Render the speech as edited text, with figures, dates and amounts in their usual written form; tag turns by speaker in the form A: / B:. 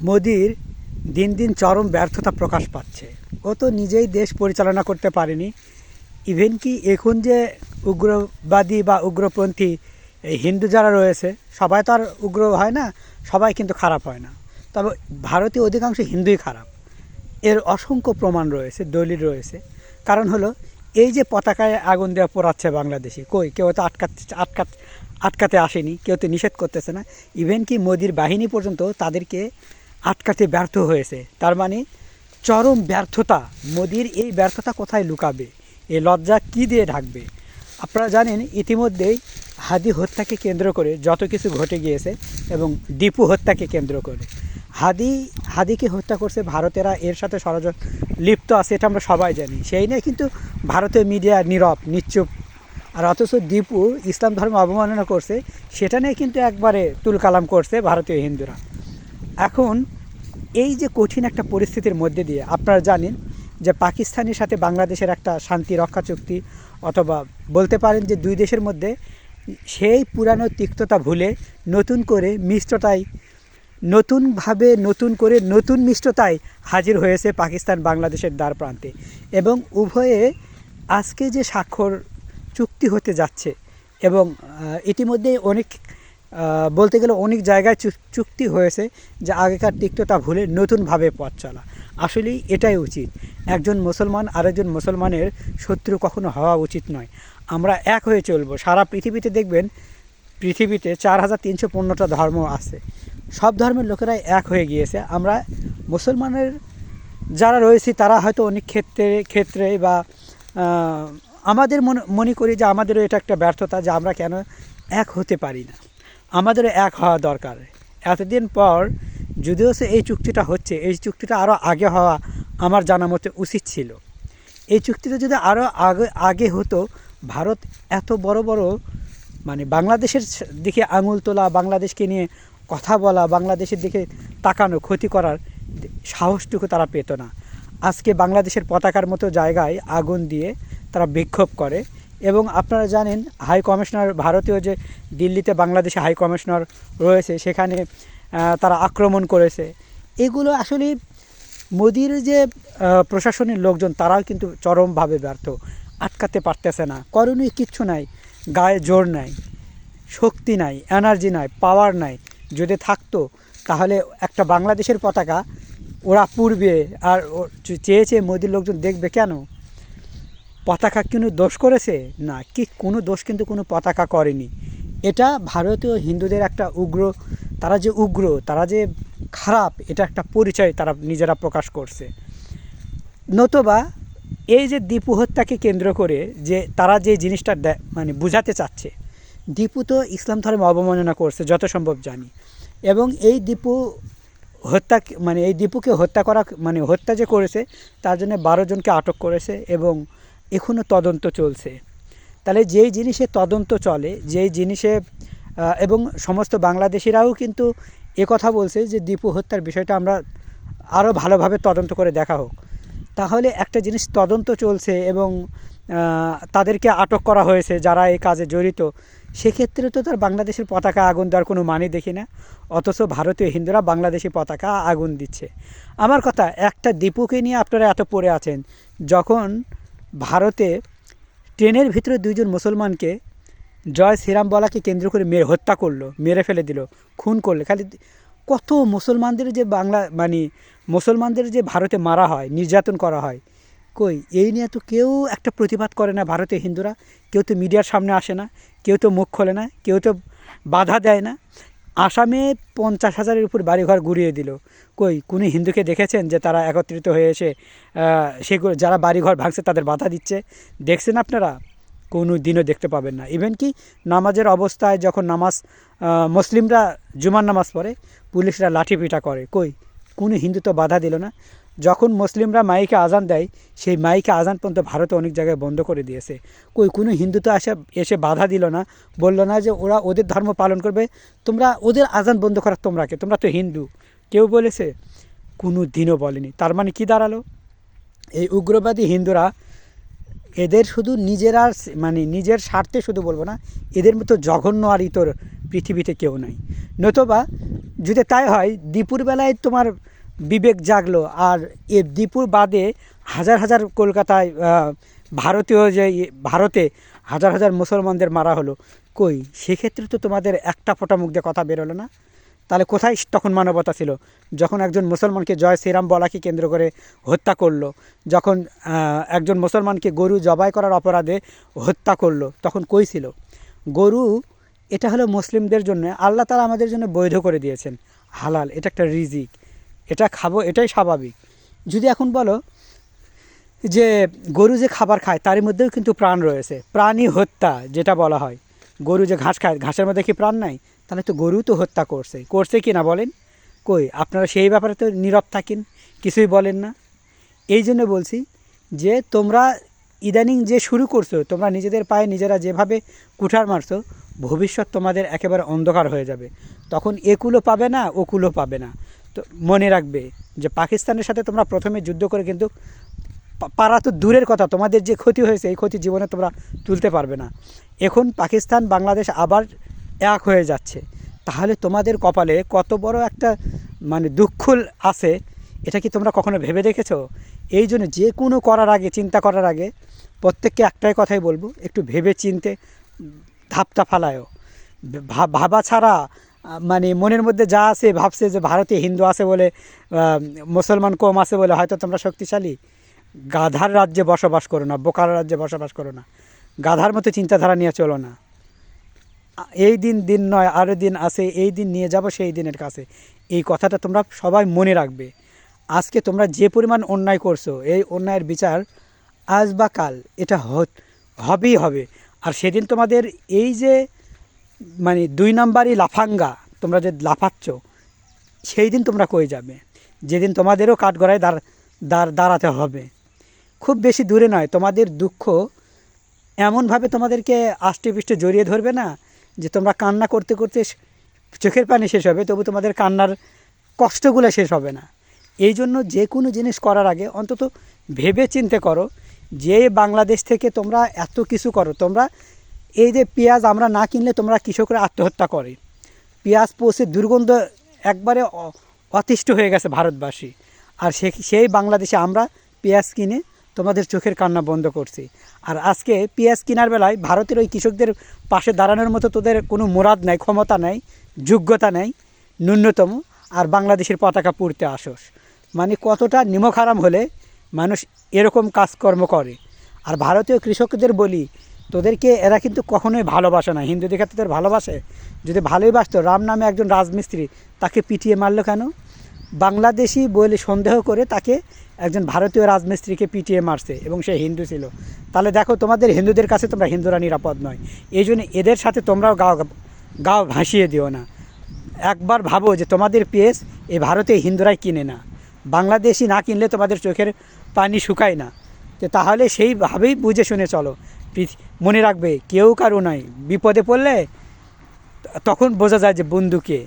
A: মোদির দিন দিন চরম ব্যর্থতা প্রকাশ পাচ্ছে। ও তো নিজেই দেশ পরিচালনা করতে পারেনি। ইভেন কি এখন যে উগ্রবাদী বা উগ্রপন্থী এই হিন্দু যারা রয়েছে সবাই তো আর উগ্র হয় না, সবাই কিন্তু খারাপ হয় না। তবে ভারতীয় অধিকাংশ হিন্দুই খারাপ, এর অসংখ্য প্রমাণ রয়েছে, দলিল রয়েছে। কারণ হলো এই যে পতাকায় আগুন দেওয়া পোড়াচ্ছে বাংলাদেশে, কই কেউ তো আটকাতে আসেনি, কেউ তো নিষেধ করতেছে না। ইভেন কি মোদির বাহিনী পর্যন্ত তাদেরকে আটকাতে ব্যর্থ হয়েছে। তার মানে চরম ব্যর্থতা। মোদির এই ব্যর্থতা কোথায় লুকাবে? এই লজ্জা কী দিয়ে ঢাকবে? আপনারা জানেন ইতিমধ্যেই হাদি হত্যাকে কেন্দ্র করে যত কিছু ঘটে গিয়েছে, এবং দীপু হত্যাকে কেন্দ্র করে হাদিকে হত্যা করছে ভারতেরা, এর সাথে ষড়যন্ত্র লিপ্ত আছে, এটা আমরা সবাই জানি। সেই নিয়ে কিন্তু ভারতীয় মিডিয়া নীরব নিশ্চুপ। আর অথচ দীপু ইসলাম ধর্ম অবমাননা করছে, সেটা নিয়ে কিন্তু একবারে তুলকালাম করছে ভারতীয় হিন্দুরা। এখন এই যে কঠিন একটা পরিস্থিতির মধ্যে দিয়ে আপনারা জানেন যে পাকিস্তানের সাথে বাংলাদেশের একটা শান্তি রক্ষা চুক্তি, অথবা বলতে পারেন যে দুই দেশের মধ্যে সেই পুরানো তিক্ততা ভুলে নতুন করে মিষ্টতায় নতুন মিষ্টতায় হাজির হয়েছে পাকিস্তান বাংলাদেশের দ্বার প্রান্তে। এবং উভয়ে আজকে যে স্বাক্ষর চুক্তি হতে যাচ্ছে, এবং ইতিমধ্যে বলতে গেলে অনেক জায়গায় চুক্তি হয়েছে যে আগেকার তিক্ততা ভুলে নতুনভাবে পথ চলা। আসলেই এটাই উচিত। একজন মুসলমান আরেকজন মুসলমানের শত্রু কখনো হওয়া উচিত নয়। আমরা এক হয়ে চলবো। সারা পৃথিবীতে দেখবেন, পৃথিবীতে 4315টা ধর্ম আছে, সব ধর্মের লোকেরাই এক হয়ে গিয়েছে। আমরা মুসলমানের যারা রয়েছি তারা হয়তো অনেক ক্ষেত্রে বা আমাদের মনে করি যে আমাদেরও এটা একটা ব্যর্থতা যে আমরা কেন এক হতে পারি না। আমাদেরও এক হওয়া দরকার। এতদিন পর যদিও এই চুক্তিটা হচ্ছে, এই চুক্তিটা আরও আগে হওয়া আমার জানা মতে উচিত ছিল। এই চুক্তিটা যদি আরও আগে হতো, ভারত এত বড় মানে বাংলাদেশের দিকে আঙুল তোলা, বাংলাদেশকে নিয়ে কথা বলা, বাংলাদেশের দিকে তাকানো, ক্ষতি করার সাহসটুকু তারা পেত না। আজকে বাংলাদেশের পতাকার মতো জায়গায় আগুন দিয়ে তারা বিক্ষোভ করে। এবং আপনারা জানেন হাই কমিশনার, ভারতীয় যে দিল্লিতে বাংলাদেশে হাই কমিশনার রয়েছে, সেখানে তারা আক্রমণ করেছে। এগুলো আসলে মোদির যে প্রশাসনের লোকজন তারাও কিন্তু চরমভাবে ব্যর্থ, আটকাতে পারতেছে না। করণীয় কিচ্ছু নাই, গায়ে জোর নাই, শক্তি নাই, এনার্জি নাই, পাওয়ার নাই। যদি থাকতো তাহলে একটা বাংলাদেশের পতাকা ওরা পুড়বে, আর চেয়েছে মোদির লোকজন দেখবে কেন? পতাকা কোনো দোষ করেছে? না, কোনো দোষ কিন্তু কোনো পতাকা করেনি। এটা ভারতীয় হিন্দুদের একটা তারা যে খারাপ, এটা একটা পরিচয় তারা নিজেরা প্রকাশ করছে। নতুবা এই যে দীপু হত্যাকে কেন্দ্র করে যে তারা যে জিনিসটা মানে বুঝাতে চাচ্ছে, দীপু তো ইসলাম ধর্ম অবমাননা করছে যত সম্ভব জানি। এবং এই দীপুকে হত্যা যে করেছে তার জন্য 12 জনকে আটক করেছে, এবং এখনও তদন্ত চলছে। তাহলে যেই জিনিসে তদন্ত চলে, যেই জিনিসে এবং সমস্ত বাংলাদেশিরাও কিন্তু কথা বলছে যে দীপু হত্যার বিষয়টা আমরা আরও ভালোভাবে তদন্ত করে দেখা হোক। তাহলে একটা জিনিস তদন্ত চলছে এবং তাদেরকে আটক করা হয়েছে যারা এই কাজে জড়িত, সেক্ষেত্রে তো তার বাংলাদেশের পতাকা আগুন দেওয়ার কোনো মানে দেখি না। অথচ ভারতীয় হিন্দুরা বাংলাদেশি পতাকা আগুন দিচ্ছে। আমার কথা, একটা দীপুকে নিয়ে আপনারা এত পড়ে আছেন, যখন ভারতে ট্রেনের ভিতরে 2 জন মুসলমানকে জয় শ্রীরাম বলাকে কেন্দ্র করে হত্যা করলো, মেরে ফেলে দিল, খুন করলে। খালি কত মুসলমানদের যে ভারতে মারা হয়, নির্যাতন করা হয়, কই এই নিয়ে তো কেউ একটা প্রতিবাদ করে না ভারতীয় হিন্দুরা। কেউ তো মিডিয়ার সামনে আসে না, কেউ তো মুখ খোলে না, কেউ তো বাধা দেয় না। আসামে 50,000-এর উপর বাড়িঘর গুড়িয়ে দিল, কই কোনো হিন্দুকে দেখেছেন যে তারা একত্রিত হয়ে এসে সেগুলো যারা বাড়িঘর ভাঙছে তাদের বাধা দিচ্ছে? দেখছেন আপনারা? কোনো দিনও দেখতে পাবেন না। ইভেন কি নামাজের অবস্থায় যখন মুসলিমরা জুমার নামাজ পড়ে, পুলিশরা লাঠিপিটা করে, কই কোনো হিন্দু তো বাধা দিল না। যখন মুসলিমরা মাইকে আজান দেয়, সেই মাইকে আজান পর্যন্ত ভারতে অনেক জায়গায় বন্ধ করে দিয়েছে, কই কোনো হিন্দু তো এসে বাধা দিল না, বলল না যে ওরা ওদের ধর্ম পালন করবে, তোমরা ওদের আজান বন্ধ করার তোমরা তো হিন্দু, কেউ বলেছে? কোনো দিনও বলেনি। তার মানে কি দাঁড়ালো? এই উগ্রবাদী হিন্দুরা এদের শুধু নিজেরা মানে নিজের স্বার্থে শুধু বলবো না, এদের মতো জঘন্য আর ইতর পৃথিবীতে কেউ নাই। নতুবা যদি তাই হয়, দুপুরবেলায় তোমার বিবেক জাগলো, আর এ দুপুর বাদে হাজার হাজার কলকাতায় ভারতীয় যে ভারতে হাজার হাজার মুসলমানদের মারা হলো, কই সেক্ষেত্রে তো তোমাদের একটা ফোঁটা মুখ দিয়ে কথা বেরোলো না। তাহলে কোথায় তখন মানবতা ছিল? যখন একজন মুসলমানকে জয় শ্রীরাম বলাকে কেন্দ্র করে হত্যা করলো, যখন একজন মুসলমানকে গরু জবাই করার অপরাধে হত্যা করলো, তখন কই ছিল? গরু এটা হলো মুসলিমদের জন্য, আল্লাহ তাআলা আমাদের জন্য বৈধ করে দিয়েছেন, হালাল, এটা একটা রিজিক, এটা খাবো, এটাই স্বাভাবিক। যদি এখন বলো যে গরু যে খাবার খায় তার মধ্যেও কিন্তু প্রাণ রয়েছে, প্রাণী হত্যা যেটা বলা হয়, গরু যে ঘাস খায়, ঘাসের মধ্যে কি প্রাণ নাই? তাহলে তো গরু তো হত্যা করছে কি না বলেন? কই আপনারা সেই ব্যাপারে তো নীরব থাকেন, কিছুই বলেন না। এই জন্য বলছি যে তোমরা ইদানিং যে শুরু করছো, তোমরা নিজেদের পায়ে নিজেরা যেভাবে কুঠার মারছো, ভবিষ্যৎ তোমাদের একেবারে অন্ধকার হয়ে যাবে। তখন একুলো পাবে না, ওকুলো পাবে না। তো মনে রাখবে যে পাকিস্তানের সাথে তোমরা প্রথমে যুদ্ধ করে কিন্তু পারা তো দূরের কথা, তোমাদের যে ক্ষতি হয়েছে এই ক্ষতি জীবনে তোমরা তুলতে পারবে না। এখন পাকিস্তান বাংলাদেশ আবার এক হয়ে যাচ্ছে, তাহলে তোমাদের কপালে কত বড় একটা মানে দুঃখ আছে, এটা কি তোমরা কখনো ভেবে দেখেছো? এই জন্য যে কোনো করার আগে, চিন্তা করার আগে প্রত্যেককে একটাই কথাই বলবো, একটু ভেবে চিনতে ধাপটা ফালায়ও। ভাবা ছাড়া মানে মনের মধ্যে যা আছে ভাবছে যে ভারতে হিন্দু আছে বলে, মুসলমান কম আছে বলে হয়তো তোমরা শক্তিশালী। গাধার রাজ্যে বসবাস করো না, বোকার রাজ্যে বসবাস করো না, গাধার মতো চিন্তাধারা নিয়ে চলো না। এই দিন দিন নয়, আরও দিন আছে, এই দিন নিয়ে যাব সেই দিনের কাছে। এই কথাটা তোমরা সবাই মনে রাখবে। আজকে তোমরা যে পরিমাণ অন্যায় করছো, এই অন্যায়ের বিচার আজ বা কাল এটা হবেই হবে। আর সেদিন তোমাদের এই যে মানে 2 নাম্বারই লাফাঙ্গা, তোমরা যে লাফাচ্ছ, সেই দিন তোমরা কই যাবে? যেদিন তোমাদেরও কাঠগড়ায় দাঁড়াতে হবে। খুব বেশি দূরে নয়, তোমাদের দুঃখ এমনভাবে তোমাদেরকে আষ্টে পৃষ্ঠে জড়িয়ে ধরবে না যে তোমরা কান্না করতে করতে চোখের পানি শেষ হবে, তবু তোমাদের কান্নার কষ্টগুলো শেষ হবে না। এই জন্য যে কোনো জিনিস করার আগে অন্তত ভেবে চিন্তে করো। যে বাংলাদেশ থেকে তোমরা এত কিছু করো, তোমরা এই যে পেঁয়াজ আমরা না কিনলে তোমরা কৃষকরা আত্মহত্যা করে, পেঁয়াজ পচে দুর্গন্ধ একবারে অতিষ্ঠ হয়ে গেছে ভারতবাসী, আর সেই বাংলাদেশে আমরা পেঁয়াজ কিনে তোমাদের চোখের কান্না বন্ধ করছি। আর আজকে পেঁয়াজ কেনার বেলায় ভারতের ওই কৃষকদের পাশে দাঁড়ানোর মতো তোদের কোনো মুরাদ নাই, ক্ষমতা নাই, যোগ্যতা নাই ন্যূনতম, আর বাংলাদেশের পতাকা পুড়তে আসোস। মানে কতটা নিমকহারাম হলে মানুষ এরকম কাজকর্ম করে। আর ভারতীয় কৃষকদের বলি, তোদেরকে এরা কিন্তু কখনোই ভালোবাসে না। হিন্দু দেখে তোদের ভালোবাসে? যদি ভালোই বাসতো, রাম নামে একজন রাজমিস্ত্রি, তাকে পিটিয়ে মারলো কেন? বাংলাদেশি বলে সন্দেহ করে তাকে একজন ভারতীয় রাজমিস্ত্রিকে পিটিয়ে মারছে, এবং সে হিন্দু ছিল। তাহলে দেখো, তোমাদের হিন্দুদের কাছে তোমরা হিন্দুরা নিরাপদ নয়। এই জন্য এদের সাথে তোমরাও গাও ভাসিয়ে দিও না। একবার ভাবো যে তোমাদের পেঁয়াজ এই ভারতে হিন্দুরাই কিনে না, বাংলাদেশি না কিনলে তোমাদের চোখের পানি শুকায় না। তো তাহলে সেইভাবেই বুঝে শুনে চলো। মনে রাখবে, কেউ কারো নয়, বিপদে পড়লে তখন বোঝা যায় যে বন্ধু কে।